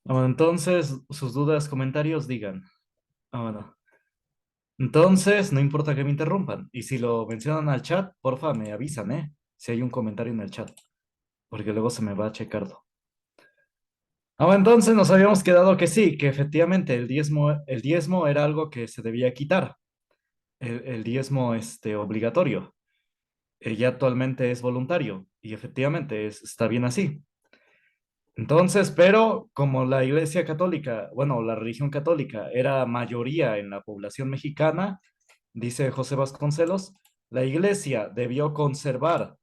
Bueno, entonces, sus dudas, comentarios, digan. Bueno. Entonces, no importa que me interrumpan. Y si lo mencionan al chat, porfa, me avisan, ¿eh? Si hay un comentario en el chat, porque luego se me va a checarlo. Entonces nos habíamos quedado que sí, que efectivamente el diezmo era algo que se debía quitar, el diezmo obligatorio. Ya actualmente es voluntario y efectivamente está bien así. Entonces, pero como la Iglesia Católica, bueno, la religión católica era mayoría en la población mexicana, dice José Vasconcelos, la Iglesia debió conservar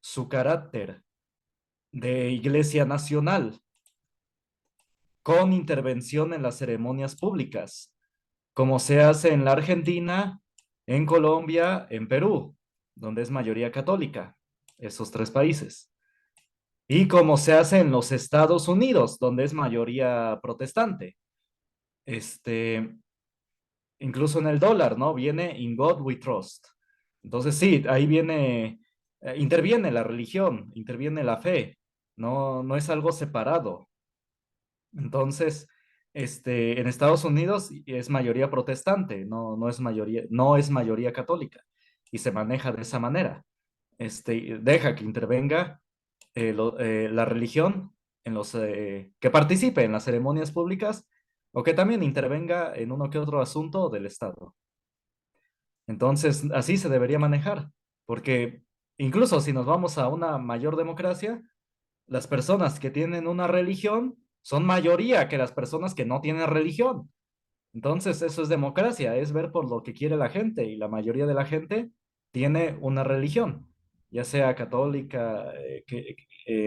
su carácter de Iglesia nacional con intervención en las ceremonias públicas, como se hace en la Argentina, en Colombia, en Perú, donde es mayoría católica, esos tres países. Y como se hace en los Estados Unidos, donde es mayoría protestante. Este, incluso en el dólar, ¿no? Viene In God We Trust. Entonces sí, ahí viene, interviene la religión, interviene la fe, no es algo separado. Entonces, en Estados Unidos es mayoría protestante, no es mayoría católica y se maneja de esa manera. Deja que intervenga la religión que participe en las ceremonias públicas o que también intervenga en uno que otro asunto del Estado. Entonces, así se debería manejar, porque incluso si nos vamos a una mayor democracia, las personas que tienen una religión son mayoría que las personas que no tienen religión. Entonces, eso es democracia, es ver por lo que quiere la gente y la mayoría de la gente tiene una religión, ya sea católica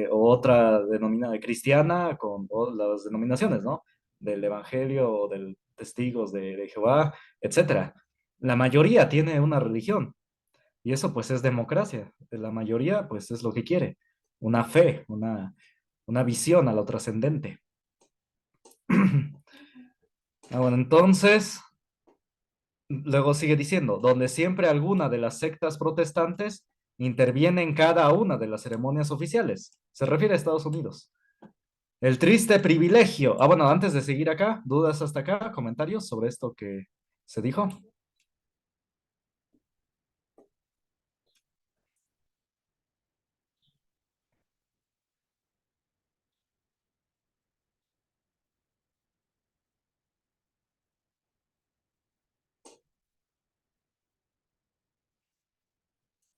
o otra denominada cristiana o las denominaciones, ¿no? Del Evangelio o del Testigos de Jehová, etcétera. La mayoría tiene una religión y eso pues es democracia. La mayoría pues es lo que quiere, una fe, una visión a lo trascendente. Bueno, entonces, luego sigue diciendo, donde siempre alguna de las sectas protestantes interviene en cada una de las ceremonias oficiales. Se refiere a Estados Unidos. El triste privilegio. Bueno, antes de seguir acá, dudas hasta acá, comentarios sobre esto que se dijo.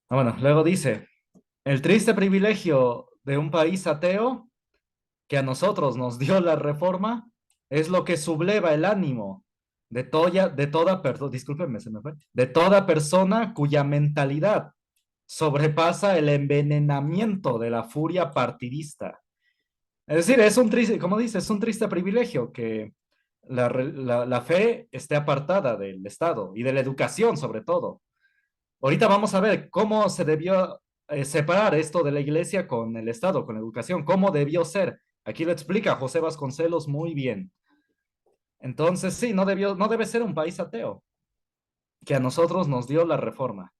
Bueno, luego dice, el triste privilegio de un país ateo que a nosotros nos dio la reforma es lo que subleva el ánimo perdón, discúlpenme, se me fue, de toda persona cuya mentalidad sobrepasa el envenenamiento de la furia partidista. Es decir, es un triste, como dice, es un triste privilegio que la fe esté apartada del Estado y de la educación sobre todo. Ahorita vamos a ver cómo se debió separar esto de la iglesia con el Estado, con la educación, cómo debió ser. Aquí lo explica José Vasconcelos muy bien. Entonces, sí, no debe ser un país ateo, que a nosotros nos dio la reforma.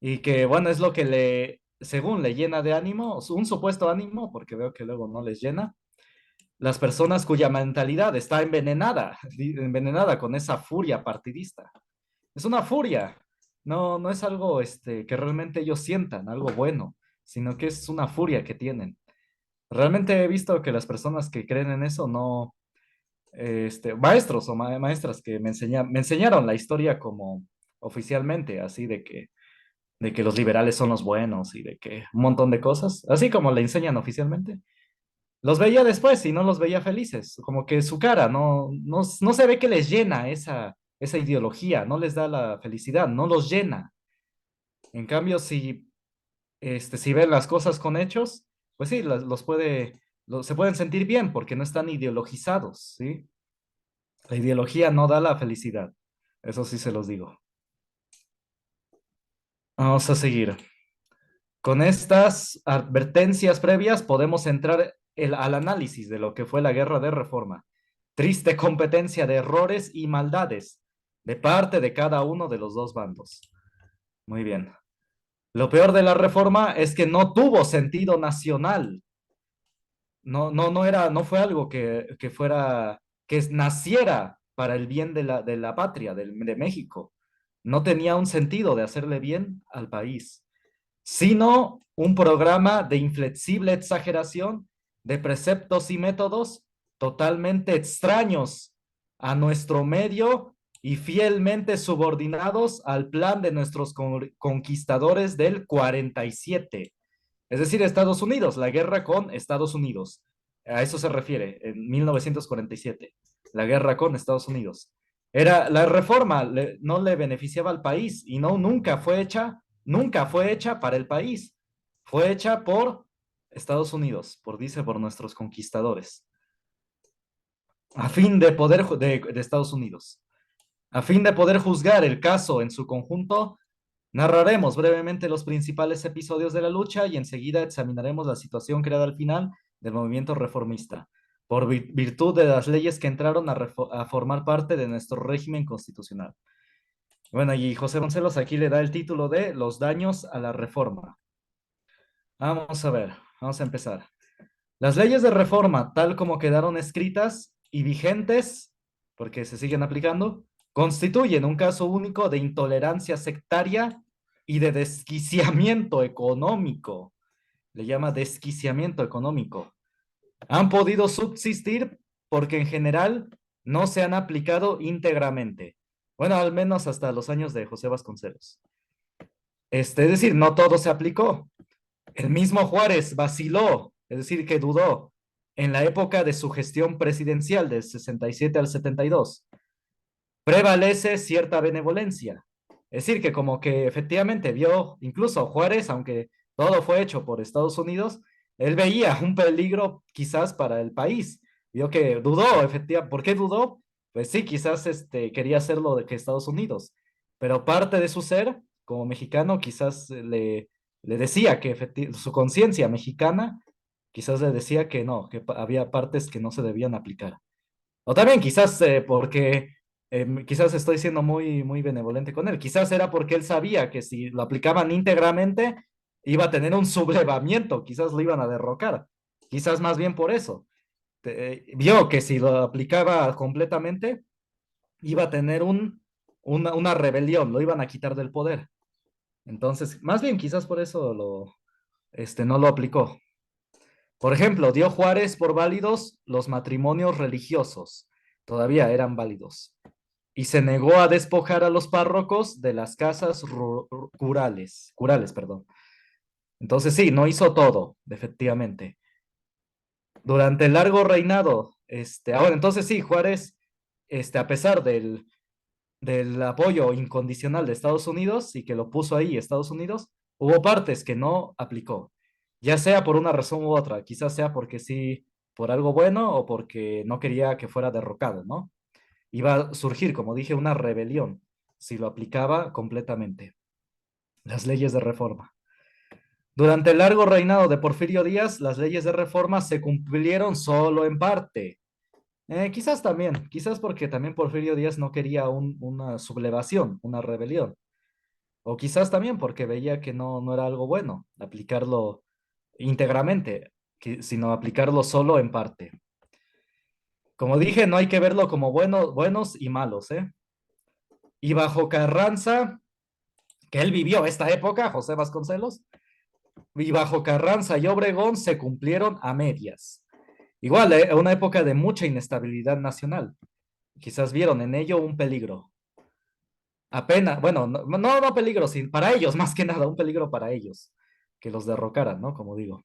Y que, bueno, es lo que según le llena de ánimo, un supuesto ánimo, porque veo que luego no les llena, las personas cuya mentalidad está envenenada, envenenada con esa furia partidista. Es una furia, no es algo que realmente ellos sientan, algo bueno, sino que es una furia que tienen. Realmente he visto que las personas que creen en eso no, maestros o maestras que me enseñaron la historia como oficialmente, así de que los liberales son los buenos y de que un montón de cosas, así como le enseñan oficialmente. Los veía después y no los veía felices, como que su cara no se ve que les llena esa ideología, no les da la felicidad, no los llena. En cambio, si ven las cosas con hechos, pues sí, se pueden sentir bien porque no están ideologizados, ¿sí? La ideología no da la felicidad, eso sí se los digo. Vamos a seguir. Con estas advertencias previas podemos entrar al análisis de lo que fue la guerra de reforma. Triste competencia de errores y maldades de parte de cada uno de los dos bandos. Muy bien. Lo peor de la reforma es que no tuvo sentido nacional. no fue algo que fuera, que naciera para el bien de la patria, de México. No tenía un sentido de hacerle bien al país, sino un programa de inflexible exageración de preceptos y métodos totalmente extraños a nuestro medio y fielmente subordinados al plan de nuestros conquistadores del 47. Es decir, Estados Unidos, la guerra con Estados Unidos. A eso se refiere, en 1947, la guerra con Estados Unidos. Era la reforma, no le beneficiaba al país y no, nunca fue hecha para el país. Fue hecha por Estados Unidos, por nuestros conquistadores, a fin de poder, de Estados Unidos. A fin de poder juzgar el caso en su conjunto, narraremos brevemente los principales episodios de la lucha y enseguida examinaremos la situación creada al final del movimiento reformista, por virtud de las leyes que entraron a formar parte de nuestro régimen constitucional. Bueno, y José González aquí le da el título de Los daños a la reforma. Vamos a ver, vamos a empezar. Las leyes de reforma, tal como quedaron escritas y vigentes, porque se siguen aplicando, constituyen un caso único de intolerancia sectaria y de desquiciamiento económico. Le llama desquiciamiento económico. Han podido subsistir porque en general no se han aplicado íntegramente. Bueno, al menos hasta los años de José Vasconcelos. Es decir, no todo se aplicó. El mismo Juárez vaciló, es decir, que dudó en la época de su gestión presidencial del 67 al 72. Prevalece cierta benevolencia. Es decir, que como que efectivamente vio, incluso Juárez, aunque todo fue hecho por Estados Unidos, él veía un peligro quizás para el país. Vio que dudó, efectivamente. ¿Por qué dudó? Pues sí, quizás quería hacerlo de que Estados Unidos, pero parte de su ser, como mexicano, quizás le decía que su conciencia mexicana quizás le decía que no, que había partes que no se debían aplicar. O también quizás porque quizás estoy siendo muy benevolente con él. Quizás era porque él sabía que si lo aplicaban íntegramente iba a tener un sublevamiento, quizás lo iban a derrocar. Quizás más bien por eso. Vio que si lo aplicaba completamente iba a tener una rebelión, lo iban a quitar del poder. Entonces, más bien quizás por eso no lo aplicó. Por ejemplo, dio Juárez por válidos los matrimonios religiosos, todavía eran válidos, y se negó a despojar a los párrocos de las casas curales, perdón. Entonces sí, no hizo todo, efectivamente. Durante el largo reinado, ahora entonces sí, Juárez, a pesar del apoyo incondicional de Estados Unidos y que lo puso ahí Estados Unidos, hubo partes que no aplicó, ya sea por una razón u otra, quizás sea porque sí, por algo bueno o porque no quería que fuera derrocado, ¿no? Iba a surgir, como dije, una rebelión si lo aplicaba completamente. Las leyes de reforma. Durante el largo reinado de Porfirio Díaz, las leyes de reforma se cumplieron solo en parte. Quizás también, quizás porque también Porfirio Díaz no quería una sublevación, una rebelión. O quizás también porque veía que no era algo bueno aplicarlo íntegramente, sino aplicarlo solo en parte. Como dije, no hay que verlo como buenos y malos, ¿eh? Y bajo Carranza, que él vivió esta época, José Vasconcelos, y bajo Carranza y Obregón se cumplieron a medias. Igual, una época de mucha inestabilidad nacional. Quizás vieron en ello un peligro. Apenas, bueno, no peligro, para ellos, más que nada, un peligro para ellos, que los derrocaran, ¿no? Como digo.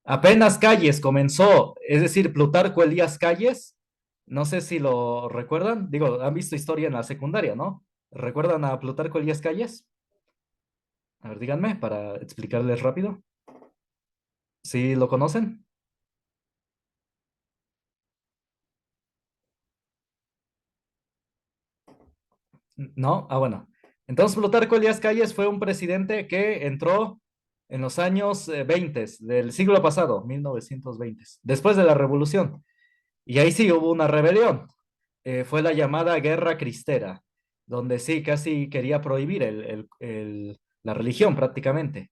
Apenas Calles comenzó, es decir, Plutarco Elías Calles, no sé si lo recuerdan, digo, han visto historia en la secundaria, ¿no? ¿Recuerdan a Plutarco Elías Calles? A ver, díganme para explicarles rápido. ¿Sí lo conocen? ¿No? Ah, bueno. Entonces, Plutarco Elías Calles fue un presidente que entró en los años 20 del siglo pasado, 1920, después de la Revolución. Y ahí sí hubo una rebelión. Fue la llamada Guerra Cristera, donde sí casi quería prohibir la religión prácticamente.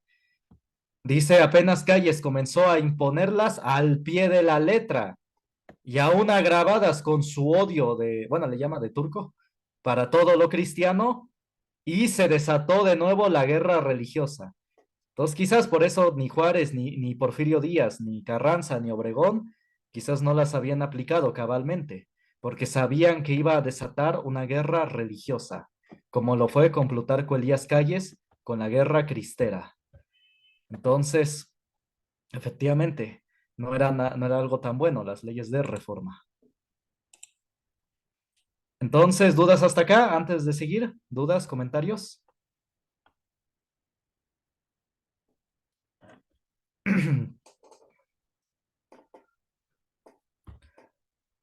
Dice, apenas Calles comenzó a imponerlas al pie de la letra y aún agravadas con su odio de, bueno, le llama de turco, para todo lo cristiano, y se desató de nuevo la guerra religiosa. Entonces, quizás por eso ni Juárez, ni Porfirio Díaz, ni Carranza, ni Obregón, quizás no las habían aplicado cabalmente, porque sabían que iba a desatar una guerra religiosa, como lo fue con Plutarco Elías Calles con la guerra cristera. Entonces, efectivamente, no era algo tan bueno las leyes de reforma. Entonces, ¿dudas hasta acá antes de seguir? ¿Dudas, comentarios?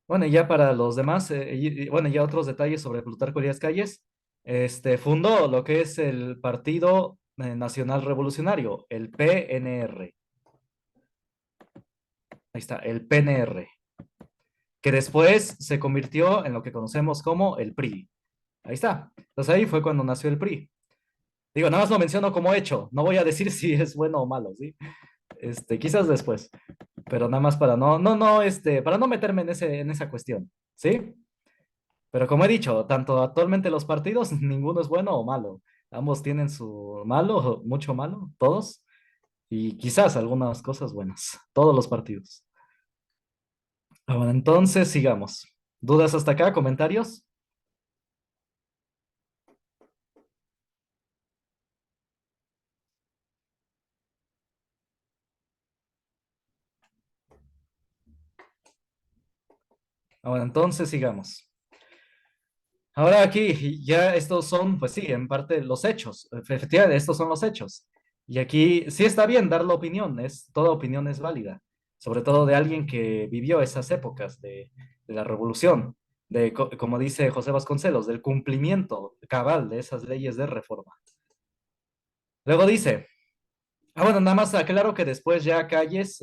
Bueno, y ya para los demás, bueno, ya otros detalles sobre Plutarco Elías Calles, fundó lo que es el Partido Nacional Revolucionario, el PNR. Ahí está, el PNR, que después se convirtió en lo que conocemos como el PRI. Ahí está. Entonces ahí fue cuando nació el PRI. Digo, nada más lo menciono como hecho. No voy a decir si es bueno o malo, ¿sí? Quizás después, pero nada más para para no meterme en en esa cuestión, ¿sí? Pero como he dicho, tanto actualmente los partidos, ninguno es bueno o malo. Ambos tienen su malo, mucho malo, todos, y quizás algunas cosas buenas, todos los partidos. Ah, bueno, entonces sigamos. ¿Dudas hasta acá? ¿Comentarios? Ah, bueno, entonces sigamos. Ahora aquí ya estos son, pues sí, en parte los hechos. Efectivamente, estos son los hechos. Y aquí sí está bien dar la opinión, toda opinión es válida, sobre todo de alguien que vivió esas épocas de la revolución, como dice José Vasconcelos, del cumplimiento cabal de esas leyes de reforma. Luego dice, bueno, nada más aclaro que después ya Calles,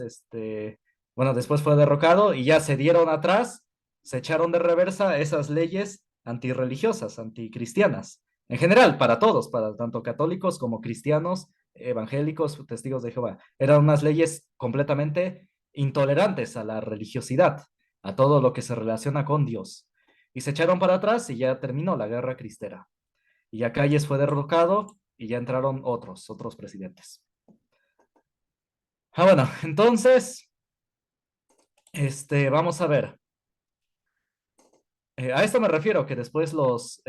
bueno, después fue derrocado y ya se dieron atrás, se echaron de reversa esas leyes antirreligiosas, anticristianas, en general, para todos, para tanto católicos como cristianos, evangélicos, testigos de Jehová. Eran unas leyes completamente intolerantes a la religiosidad, a todo lo que se relaciona con Dios. Y se echaron para atrás y ya terminó la guerra cristera. Y ya Calles fue derrocado y ya entraron otros presidentes. Ah, bueno, entonces, vamos a ver. A esto me refiero, que después los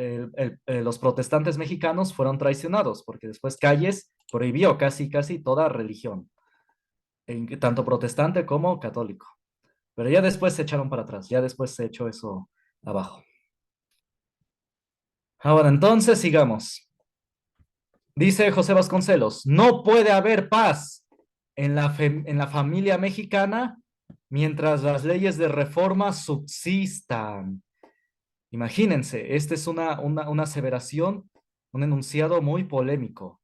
protestantes mexicanos fueron traicionados, porque después Calles prohibió casi toda religión, tanto protestante como católico. Pero ya después se echaron para atrás, ya después se echó eso abajo. Ahora, entonces, sigamos. Dice José Vasconcelos, no puede haber paz en la familia mexicana mientras las leyes de reforma subsistan. Imagínense, esta es una aseveración, un enunciado muy polémico.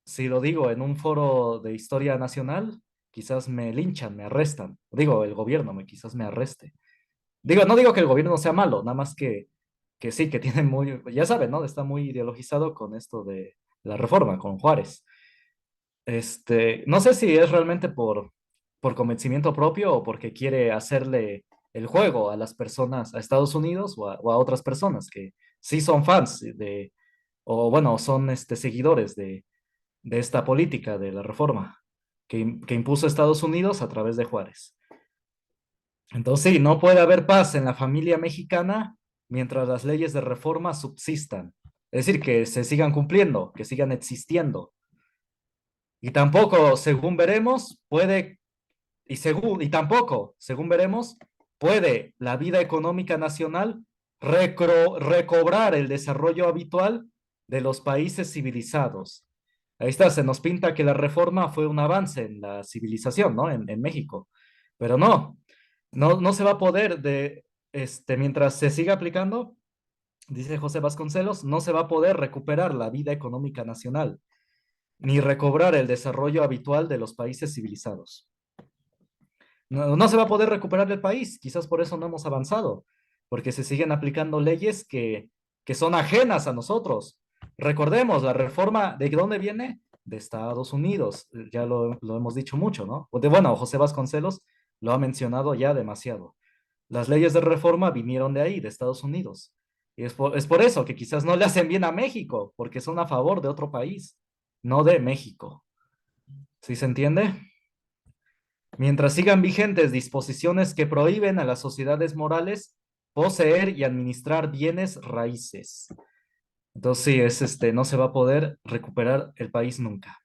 Si lo digo en un foro de historia nacional, quizás me linchan, me arrestan. Digo, el gobierno quizás me arreste. Digo, no digo que el gobierno sea malo, nada más que sí, que tiene muy, ya saben, ¿no? Está muy ideologizado con esto de la reforma, con Juárez. No sé si es realmente por convencimiento propio o porque quiere hacerle el juego a las personas, a Estados Unidos o a otras personas que sí son fans o bueno, son seguidores de esta política de la reforma que impuso Estados Unidos a través de Juárez. Entonces, sí, no puede haber paz en la familia mexicana mientras las leyes de reforma subsistan. Es decir, que se sigan cumpliendo, que sigan existiendo. Y tampoco, según veremos, y tampoco, según veremos, puede la vida económica nacional recobrar el desarrollo habitual de los países civilizados. Ahí está, se nos pinta que la reforma fue un avance en la civilización, ¿no? En México. Pero no se va a poder mientras se siga aplicando, dice José Vasconcelos, no se va a poder recuperar la vida económica nacional, ni recobrar el desarrollo habitual de los países civilizados. No se va a poder recuperar el país, quizás por eso no hemos avanzado, porque se siguen aplicando leyes que son ajenas a nosotros. Recordemos, la reforma, ¿de dónde viene? de Estados Unidos. Ya lo hemos dicho mucho, ¿no? Bueno, José Vasconcelos lo ha mencionado ya demasiado. Las leyes de reforma vinieron de ahí, de Estados Unidos. Y es por eso que quizás no le hacen bien a México, porque son a favor de otro país, no de México. ¿Sí se entiende? Mientras sigan vigentes disposiciones que prohíben a las sociedades morales poseer y administrar bienes raíces. Entonces, sí, no se va a poder recuperar el país nunca.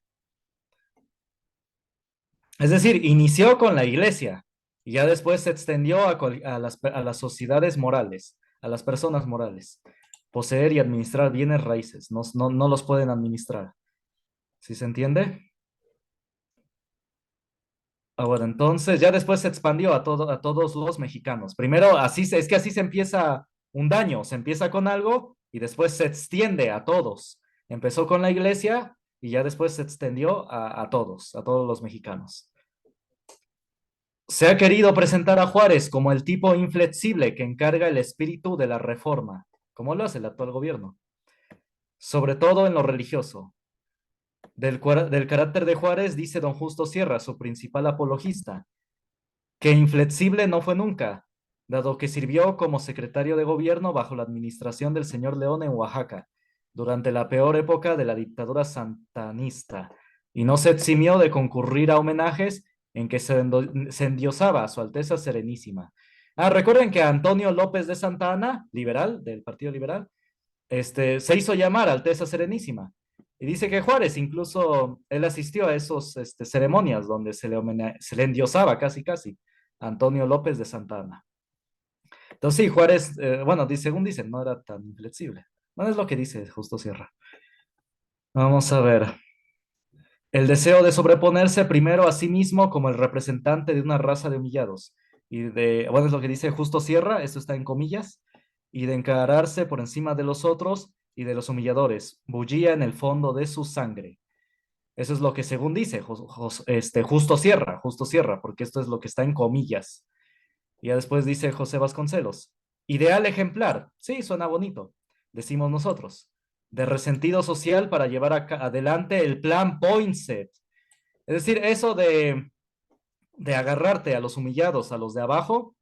Es decir, inició con la iglesia y ya después se extendió a las sociedades morales, a las personas morales. Poseer y administrar bienes raíces, no los pueden administrar. ¿Sí se entiende? Bueno, entonces ya después se expandió a todos los mexicanos. Primero, es que así se empieza un daño, se empieza con algo y después se extiende a todos. Empezó con la iglesia y ya después se extendió a todos los mexicanos. Se ha querido presentar a Juárez como el tipo inflexible que encarga el espíritu de la reforma, como lo hace el actual gobierno, sobre todo en lo religioso. Del carácter de Juárez dice don Justo Sierra, su principal apologista, que inflexible no fue nunca, dado que sirvió como secretario de gobierno bajo la administración del señor León en Oaxaca, durante la peor época de la dictadura santanista, y no se eximió de concurrir a homenajes en que se endiosaba a su Alteza Serenísima. Recuerden que Antonio López de Santa Anna, liberal, del Partido Liberal, se hizo llamar Alteza Serenísima. Y dice que Juárez, incluso él asistió a esos ceremonias donde se le endiosaba casi, casi a Antonio López de Santa Anna. Entonces, sí, Juárez, bueno, según dicen, no era tan inflexible. No es lo que dice Justo Sierra. Vamos a ver. El deseo de sobreponerse primero a sí mismo como el representante de una raza de humillados. Bueno, es lo que dice Justo Sierra, esto está en comillas, y de encararse por encima de los otros y de los humilladores. Bullía en el fondo de su sangre. Eso es lo que según dice Justo Sierra, porque esto es lo que está en comillas. Y ya después dice José Vasconcelos. Ideal ejemplar. Sí, suena bonito. Decimos nosotros. De resentido social para llevar adelante el plan Poinsett. Es decir, eso de agarrarte a los humillados, a los de abajo,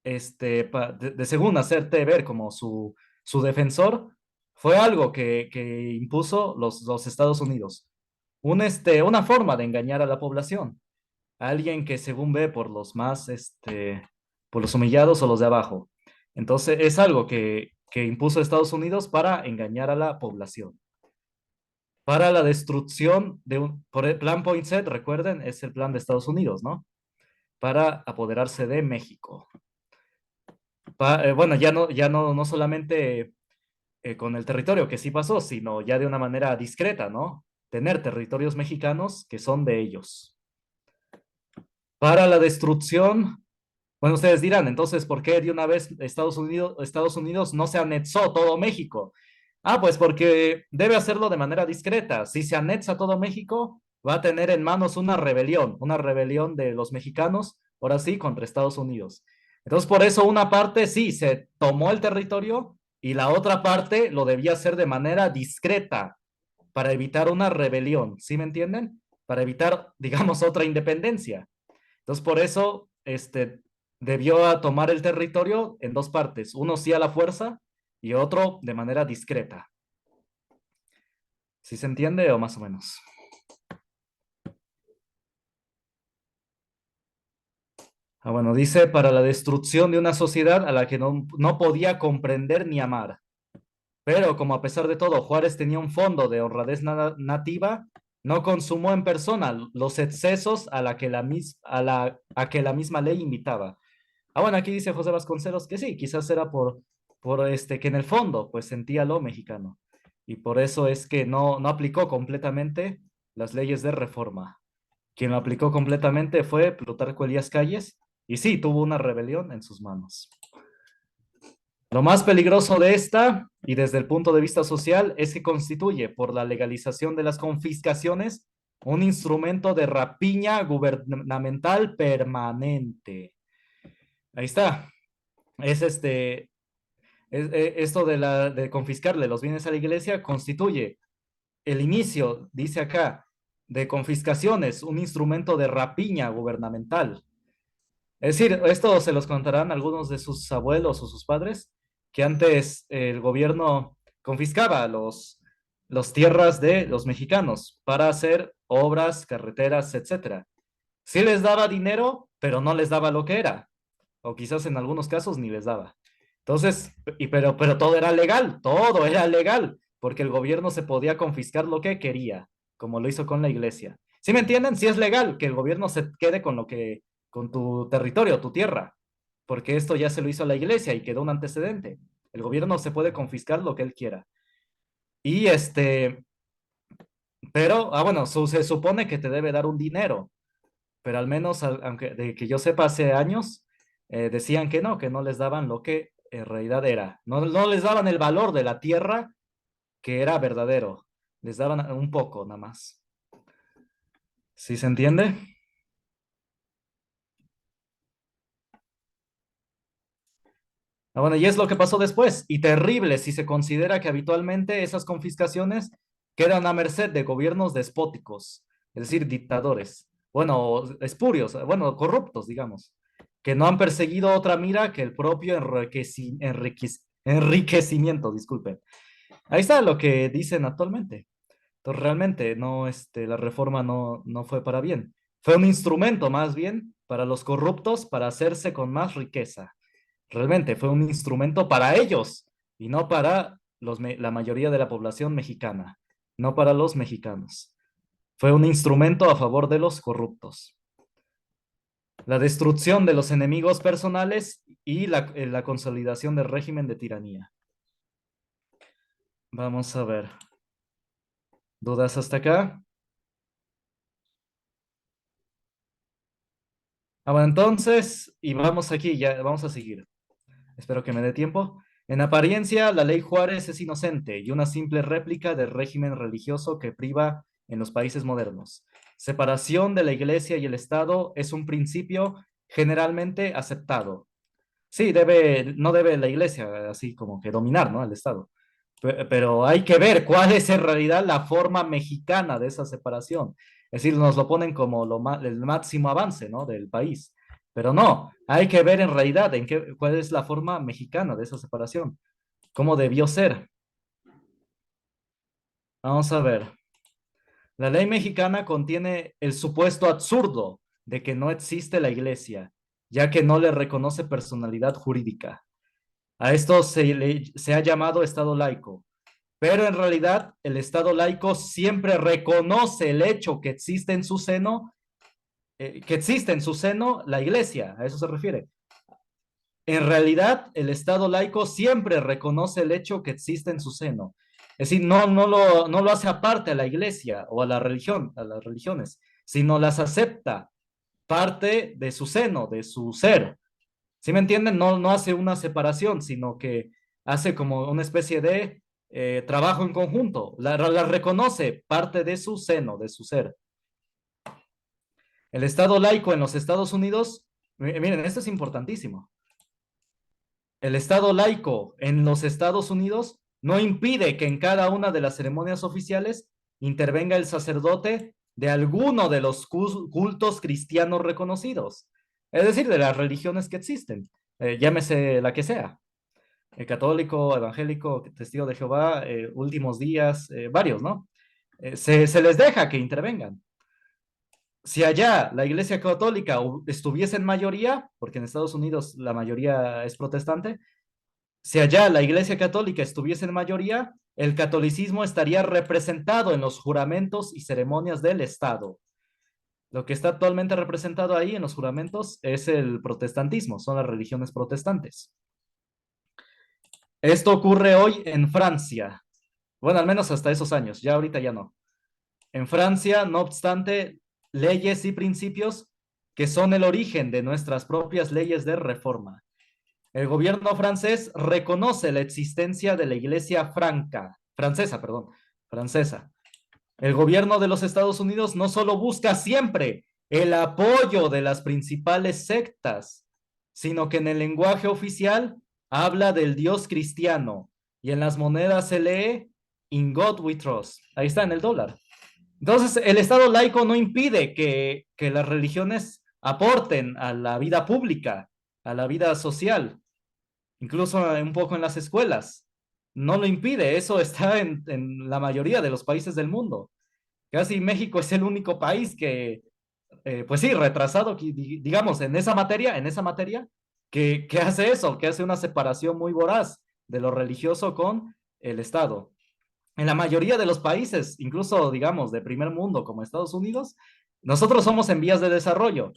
de según hacerte ver como su defensor, fue algo que impuso los Estados Unidos. Una forma de engañar a la población. Alguien que según ve por los más, por los humillados o los de abajo. Entonces, es algo que impuso Estados Unidos para engañar a la población. Para la destrucción por el plan Poinsett, recuerden, es el plan de Estados Unidos, ¿no? Para apoderarse de México. Bueno, no solamente con el territorio, que sí pasó, sino ya de una manera discreta, ¿no? Tener territorios mexicanos que son de ellos. Para la destrucción, bueno, ustedes dirán, entonces, ¿por qué de una vez Estados Unidos no se anexó todo México? Pues porque debe hacerlo de manera discreta. Si se anexa todo México, va a tener en manos una rebelión de los mexicanos, ahora sí, contra Estados Unidos. Entonces, por eso una parte sí se tomó el territorio y la otra parte lo debía hacer de manera discreta para evitar una rebelión, ¿sí me entienden? Para evitar, digamos, otra independencia. Entonces, por eso, debió tomar el territorio en dos partes, uno sí a la fuerza y otro de manera discreta. ¿Sí se entiende o más o menos? Bueno, dice, para la destrucción de una sociedad a la que no podía comprender ni amar. Pero como a pesar de todo Juárez tenía un fondo de honradez nativa, no consumó en persona los excesos a que la misma ley invitaba. Bueno, aquí dice José Vasconcelos que sí, quizás era por que en el fondo pues sentía lo mexicano y por eso es que no aplicó completamente las leyes de reforma. Quien lo aplicó completamente fue Plutarco Elías Calles y sí, tuvo una rebelión en sus manos. Lo más peligroso de esta, y desde el punto de vista social, es que constituye, por la legalización de las confiscaciones, un instrumento de rapiña gubernamental permanente. Ahí está. Es esto de confiscarle los bienes a la iglesia constituye el inicio, dice acá, de confiscaciones, un instrumento de rapiña gubernamental. Es decir, esto se los contarán algunos de sus abuelos o sus padres, que antes el gobierno confiscaba los tierras de los mexicanos para hacer obras, carreteras, etcétera. Sí les daba dinero, pero no les daba lo que era, o quizás en algunos casos ni les daba. Entonces, pero todo era legal, porque el gobierno se podía confiscar lo que quería, como lo hizo con la iglesia. ¿Sí me entienden? Sí es legal que el gobierno se quede con lo que, con tu territorio, tu tierra, porque esto ya se lo hizo la iglesia y quedó un antecedente. El gobierno se puede confiscar lo que él quiera. Y pero, bueno, se supone que te debe dar un dinero, pero al menos, aunque de que yo sepa, hace años decían que no les daban lo que en realidad era. No, no les daban el valor de la tierra que era verdadero. Les daban un poco nada más. ¿Sí se entiende? Ah, bueno, y es lo que pasó después. Y terrible si se considera que habitualmente esas confiscaciones quedan a merced de gobiernos despóticos, es decir, dictadores. Bueno, espurios, bueno, corruptos, digamos, que no han perseguido otra mira que el propio enriquecimiento, disculpen. Ahí está lo que dicen actualmente. Entonces, realmente no, la reforma no fue para bien. Fue un instrumento más bien para los corruptos para hacerse con más riqueza. Realmente fue un instrumento para ellos y no para la mayoría de la población mexicana, no para los mexicanos. Fue un instrumento a favor de los corruptos. La destrucción de los enemigos personales y la consolidación del régimen de tiranía. Vamos a ver. ¿Dudas hasta acá? Bueno, entonces, y vamos aquí, ya vamos a seguir. Espero que me dé tiempo. En apariencia, la ley Juárez es inocente y una simple réplica del régimen religioso que priva en los países modernos. Separación de la iglesia y el Estado es un principio generalmente aceptado. Sí, no debe la iglesia así como que dominar, ¿no? El Estado. Pero hay que ver cuál es en realidad la forma mexicana de esa separación. Es decir, nos lo ponen como el máximo avance, ¿no? Del país. Pero no, hay que ver en realidad cuál es la forma mexicana de esa separación, cómo debió ser. Vamos a ver. La ley mexicana contiene el supuesto absurdo de que no existe la iglesia, ya que no le reconoce personalidad jurídica. A esto se ha llamado Estado laico, pero en realidad el Estado laico siempre reconoce el hecho que existe en su seno la iglesia, a eso se refiere. En realidad, el Estado laico siempre reconoce el hecho que existe en su seno. Es decir, no lo hace aparte a la iglesia o a la religión, a las religiones, sino las acepta parte de su seno, de su ser. ¿Sí me entienden? No hace una separación, sino que hace como una especie de trabajo en conjunto. La reconoce parte de su seno, de su ser. El Estado laico en los Estados Unidos, miren, esto es importantísimo. El Estado laico en los Estados Unidos no impide que en cada una de las ceremonias oficiales intervenga el sacerdote de alguno de los cultos cristianos reconocidos, es decir, de las religiones que existen, llámese la que sea, católico, evangélico, testigo de Jehová, últimos días, varios, ¿no? Se les deja que intervengan. Si allá la Iglesia Católica estuviese en mayoría, porque en Estados Unidos la mayoría es protestante, si allá la Iglesia Católica estuviese en mayoría, el catolicismo estaría representado en los juramentos y ceremonias del Estado. Lo que está actualmente representado ahí en los juramentos es el protestantismo, son las religiones protestantes. Esto ocurre hoy en Francia. Bueno, al menos hasta esos años, ya ahorita ya no. En Francia, no obstante, leyes y principios que son el origen de nuestras propias leyes de reforma. El gobierno francés reconoce la existencia de la Iglesia francesa, perdón, francesa. El gobierno de los Estados Unidos no solo busca siempre el apoyo de las principales sectas, sino que en el lenguaje oficial habla del Dios cristiano y en las monedas se lee In God we trust. Ahí está en el dólar. Entonces, el Estado laico no impide que las religiones aporten a la vida pública, a la vida social, incluso un poco en las escuelas. No lo impide, eso está en la mayoría de los países del mundo. Casi México es el único país que, pues sí, retrasado, digamos, en esa materia, que hace eso, que hace una separación muy voraz de lo religioso con el Estado. En la mayoría de los países, incluso, digamos, de primer mundo como Estados Unidos, nosotros somos en vías de desarrollo,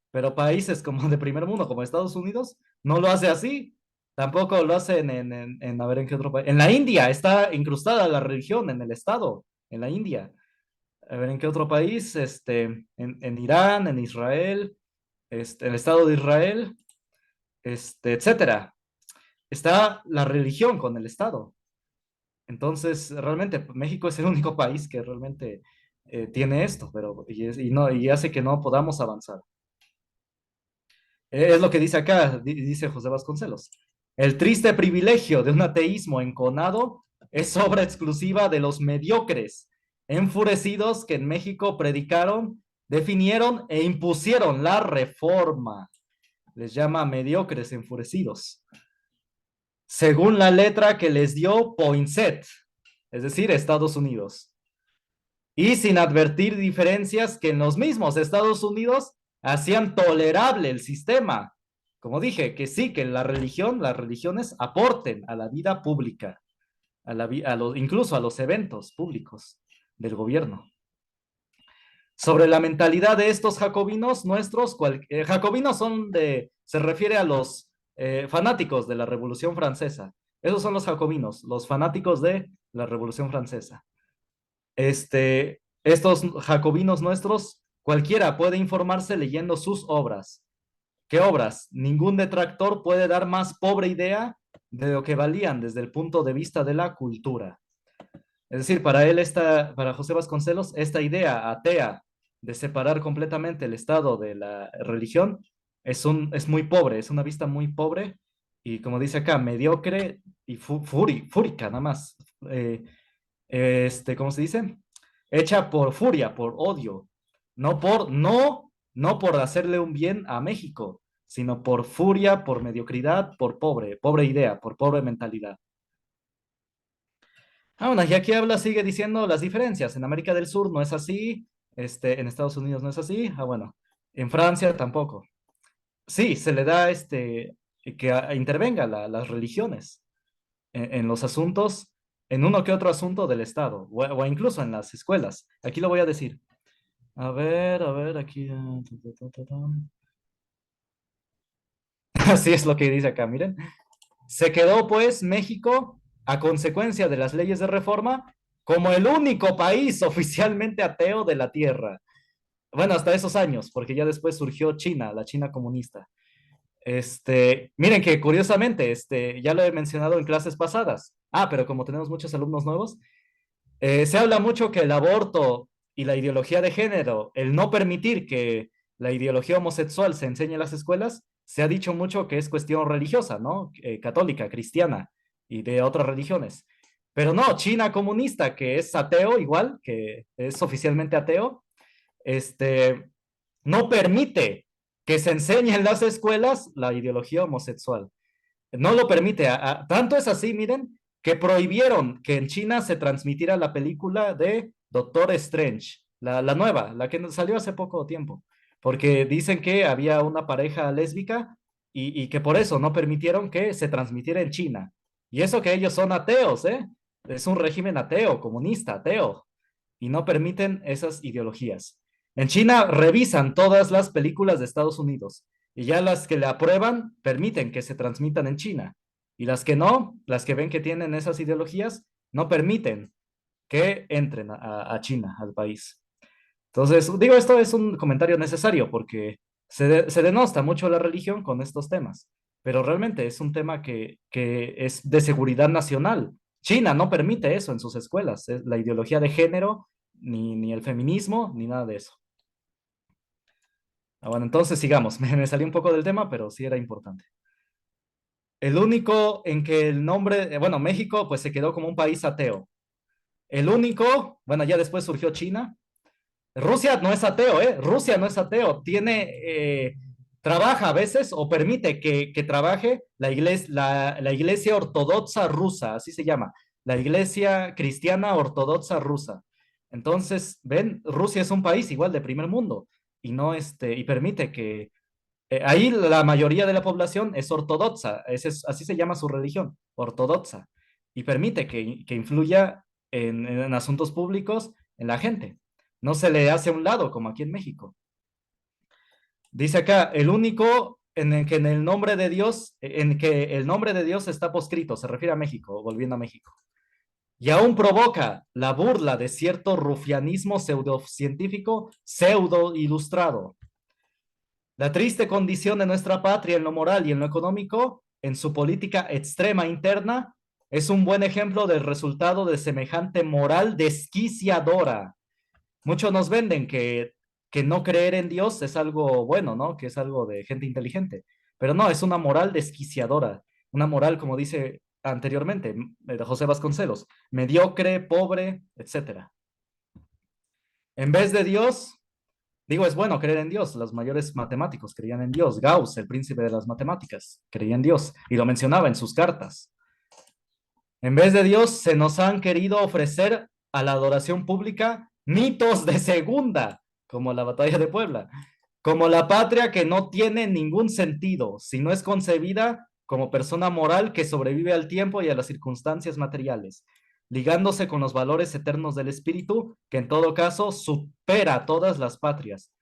pero países como de primer mundo como Estados Unidos no lo hace así. Tampoco lo hacen a ver, ¿en qué otro país? En la India está incrustada la religión en el Estado, en la India. A ver, ¿en qué otro país? En Irán, en Israel, el Estado de Israel, etcétera. Está la religión con el Estado. Entonces, realmente México es el único país que realmente tiene esto, pero no, y hace que no podamos avanzar. Es lo que dice acá, dice José Vasconcelos. El triste privilegio de un ateísmo enconado es obra exclusiva de los mediocres, enfurecidos que en México predicaron, definieron e impusieron la reforma. Les llama mediocres enfurecidos, según la letra que les dio Poinsett, es decir, Estados Unidos, y sin advertir diferencias que en los mismos Estados Unidos hacían tolerable el sistema. Como dije, que sí, que la religión, las religiones aporten a la vida pública, incluso a los eventos públicos del gobierno. Sobre la mentalidad de estos jacobinos nuestros, jacobinos se refiere a los fanáticos de la Revolución Francesa. Esos son los jacobinos, los fanáticos de la Revolución Francesa. Estos jacobinos nuestros, cualquiera puede informarse leyendo sus obras. ¿Qué obras? Ningún detractor puede dar más pobre idea de lo que valían desde el punto de vista de la cultura. Es decir, para José Vasconcelos, esta idea atea de separar completamente el Estado de la religión es muy pobre, es una vista muy pobre y, como dice acá, mediocre y fúrica, nada más. ¿Cómo se dice? Hecha por furia, por odio, no por hacerle un bien a México, sino por furia, por mediocridad, por pobre idea, por pobre mentalidad. Bueno, y aquí sigue diciendo las diferencias. En América del Sur no es así, en Estados Unidos no es así, bueno, en Francia tampoco. Sí, se le da que intervenga las religiones en los asuntos, en uno que otro asunto del Estado, o incluso en las escuelas. Aquí lo voy a decir. A ver, aquí. Así es lo que dice acá, miren. Se quedó pues México, a consecuencia de las leyes de reforma, como el único país oficialmente ateo de la Tierra. Bueno, hasta esos años, porque ya después surgió China, la China comunista. Miren que curiosamente, ya lo he mencionado en clases pasadas. Pero como tenemos muchos alumnos nuevos, se habla mucho que el aborto y la ideología de género, el no permitir que la ideología homosexual se enseñe en las escuelas, se ha dicho mucho que es cuestión religiosa, ¿no? Católica, cristiana y de otras religiones. Pero no, China comunista, que es ateo igual, que es oficialmente ateo, no permite que se enseñe en las escuelas la ideología homosexual. No lo permite. Tanto es así, miren, que prohibieron que en China se transmitiera la película de Doctor Strange, la nueva, la que salió hace poco tiempo, porque dicen que había una pareja lésbica y que por eso no permitieron que se transmitiera en China. Y eso que ellos son ateos, ¿eh? Es un régimen ateo, comunista, ateo, y no permiten esas ideologías. En China revisan todas las películas de Estados Unidos y ya las que le aprueban permiten que se transmitan en China. Y las que no, las que ven que tienen esas ideologías, no permiten que entren a China, al país. Entonces, digo, esto es un comentario necesario porque se denosta mucho la religión con estos temas, pero realmente es un tema que es de seguridad nacional. China no permite eso en sus escuelas, la ideología de género, ni el feminismo, ni nada de eso. Bueno, entonces sigamos. Me salí un poco del tema, pero sí era importante. El único en que el nombre, bueno, México pues se quedó como un país ateo. El único, bueno, ya después surgió China. Rusia no es ateo, ¿eh? Rusia no es ateo. Trabaja a veces o permite que trabaje la iglesia ortodoxa rusa, así se llama, la iglesia cristiana ortodoxa rusa. Entonces, ven, Rusia es un país igual de primer mundo y no y permite que ahí la mayoría de la población es ortodoxa, así se llama su religión, ortodoxa, y permite que influya en asuntos públicos en la gente. No se le hace a un lado como aquí en México. Dice acá, el único en el que en el nombre de Dios, en que el nombre de Dios está poscrito, se refiere a México, volviendo a México. Y aún provoca la burla de cierto rufianismo pseudocientífico, pseudo ilustrado. La triste condición de nuestra patria en lo moral y en lo económico, en su política extrema interna, es un buen ejemplo del resultado de semejante moral desquiciadora. Muchos nos venden que no creer en Dios es algo bueno, ¿no? Que es algo de gente inteligente. Pero no, es una moral desquiciadora. Una moral, como dice anteriormente José Vasconcelos, mediocre, pobre, etcétera. En vez de Dios, digo, es bueno creer en Dios. Los mayores matemáticos creían en Dios. Gauss, el príncipe de las matemáticas, creía en Dios y lo mencionaba en sus cartas. En vez de Dios, se nos han querido ofrecer a la adoración pública mitos de segunda, como la batalla de Puebla, como la patria que no tiene ningún sentido, si no es concebida como persona moral que sobrevive al tiempo y a las circunstancias materiales, ligándose con los valores eternos del espíritu, que en todo caso supera todas las patrias.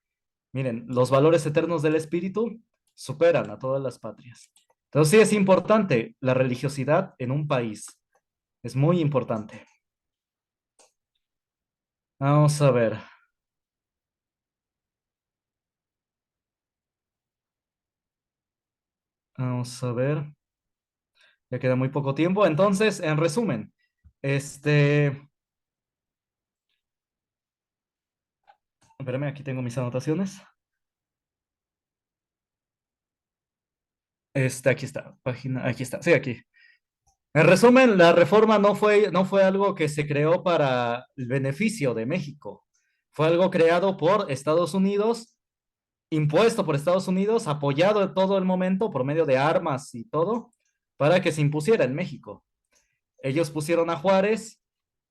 Miren, los valores eternos del espíritu superan a todas las patrias. Entonces sí es importante la religiosidad en un país. Es muy importante. Vamos a ver. Vamos a ver. Ya queda muy poco tiempo. Entonces, en resumen, este, espérame, aquí tengo mis anotaciones. Aquí está, página, aquí está, sí, aquí. En resumen, la reforma no fue algo que se creó para el beneficio de México. Fue algo creado por Estados Unidos, impuesto por Estados Unidos, apoyado en todo el momento por medio de armas y todo, para que se impusiera en México. Ellos pusieron a Juárez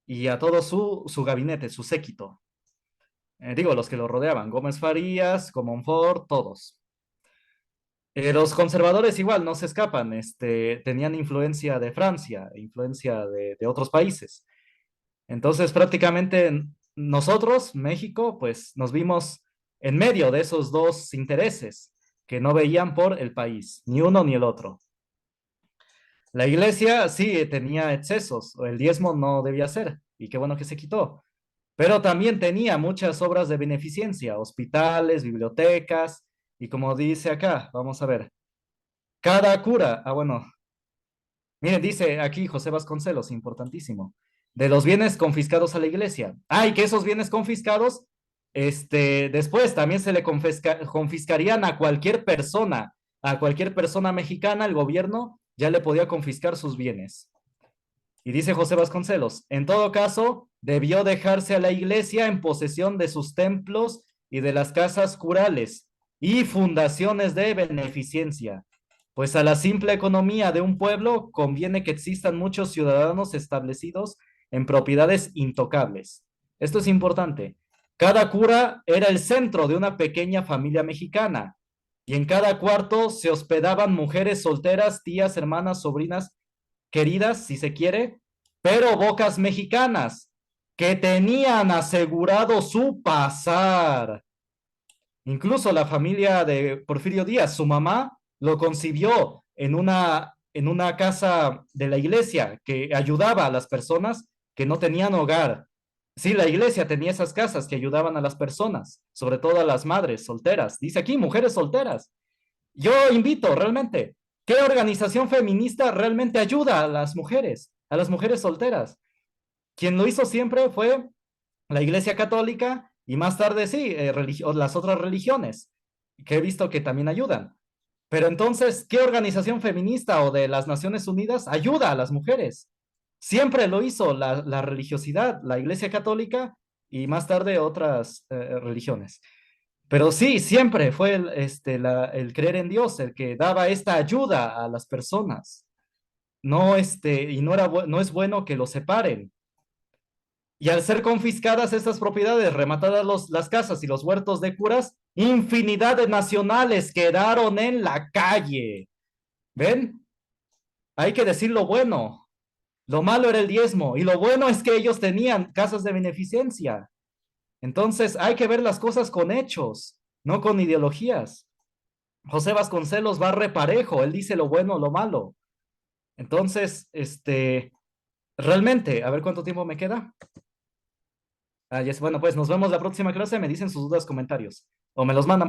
y a todo su gabinete, su séquito. Digo, los que lo rodeaban, Gómez Farías, Comonfort, todos. Los conservadores igual no se escapan, tenían influencia de Francia, influencia de otros países. Entonces, prácticamente nosotros, México, pues nos vimos en medio de esos dos intereses que no veían por el país, ni uno ni el otro. La iglesia sí tenía excesos, o el diezmo no debía ser, y qué bueno que se quitó, pero también tenía muchas obras de beneficencia, hospitales, bibliotecas, y como dice acá, vamos a ver, cada cura, bueno, miren, dice aquí José Vasconcelos, importantísimo, de los bienes confiscados a la iglesia. Y que esos bienes confiscados, después también se le confiscarían a cualquier persona mexicana, el gobierno ya le podía confiscar sus bienes. Y dice José Vasconcelos, en todo caso, debió dejarse a la iglesia en posesión de sus templos y de las casas curales y fundaciones de beneficencia, pues a la simple economía de un pueblo conviene que existan muchos ciudadanos establecidos en propiedades intocables. Esto es importante. Cada cura era el centro de una pequeña familia mexicana y en cada cuarto se hospedaban mujeres solteras, tías, hermanas, sobrinas, queridas, si se quiere, pero bocas mexicanas que tenían asegurado su pasar. Incluso la familia de Porfirio Díaz, su mamá, lo concibió en una casa de la iglesia que ayudaba a las personas que no tenían hogar. Sí, la iglesia tenía esas casas que ayudaban a las personas, sobre todo a las madres solteras. Dice aquí, mujeres solteras. Yo invito realmente, ¿qué organización feminista realmente ayuda a las mujeres solteras? Quien lo hizo siempre fue la Iglesia Católica y más tarde sí, las otras religiones, que he visto que también ayudan. Pero entonces, ¿qué organización feminista o de las Naciones Unidas ayuda a las mujeres? Siempre lo hizo la religiosidad, la Iglesia Católica y más tarde otras religiones. Pero sí, siempre fue el creer en Dios el que daba esta ayuda a las personas. No, y no es bueno que los separen. Y al ser confiscadas estas propiedades, rematadas las casas y los huertos de curas, infinidad de nacionales quedaron en la calle. ¿Ven? Hay que decir lo bueno. Lo malo era el diezmo y lo bueno es que ellos tenían casas de beneficencia. Entonces hay que ver las cosas con hechos, no con ideologías. José Vasconcelos va reparejo, él dice lo bueno, lo malo. Entonces, realmente, a ver cuánto tiempo me queda. Ah, yes, bueno, pues nos vemos la próxima clase, me dicen sus dudas, comentarios, o me los mandan